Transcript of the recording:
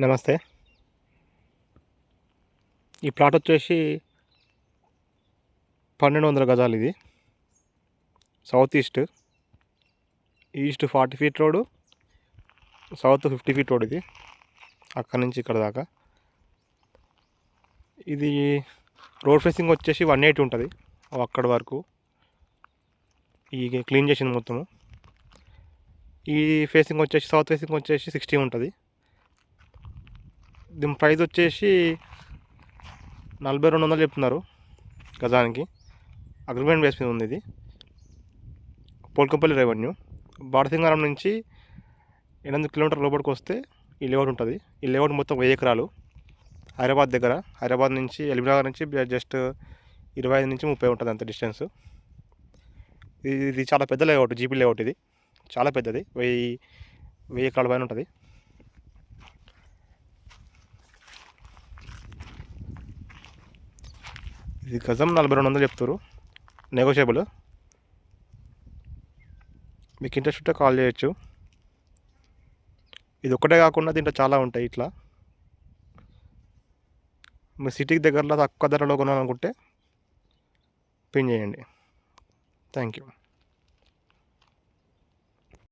నమస్తే. ఈ ప్లాట్ వచ్చేసి 1200 గజాలు. ఇది south east 40 feet road, south 50 feet road. ఇది అక్కడ నుంచి ఇక్కడ దాకా. ఇది రోడ్ ఫేసింగ్ వచ్చేసి 180 ఉంటుంది అక్కడి వరకు. ఈ క్లీన్ చేసింది మొత్తము. ఈ ఫేసింగ్ వచ్చేసి సౌత్ ఫేసింగ్ వచ్చేసి 60 ఉంటుంది. దీని ప్రైస్ వచ్చేసి 4200 చెప్తున్నారు గజానికి. అగ్రిమెంట్ బేస్ మీద ఉంది. ఇది పోల్కంపల్లి రెవెన్యూ. బాడసింగారం నుంచి 800 కిలోమీటర్ల లోపలికి వస్తే ఈ లేఅవుట్ ఉంటుంది. ఈ లేఅవుట్ మొత్తం 1000 ఎకరాలు. హైదరాబాద్ దగ్గర. హైదరాబాద్ నుంచి ఎల్బీనగర్ నుంచి జస్ట్ 25 నుంచి 30 ఉంటుంది అంత డిస్టెన్స్. ఇది చాలా పెద్ద లేఅవుట్, జీపీ లేఅవుట్. ఇది చాలా పెద్దది. 1000 ఎకరాల పైన ఉంటుంది. ఇది గజం 4200 చెప్తారు, నెగోషియబుల్. మీకు ఇంట్రెస్ట్ ఉంటే కాల్ చేయొచ్చు. ఇది ఒక్కటే కాకుండా దీంట్లో చాలా ఉంటాయి. ఇట్లా మీ సిటీకి దగ్గరలో తక్కువ ధరలో కొనాలనుకుంటే పిన్ చేయండి. Thank you.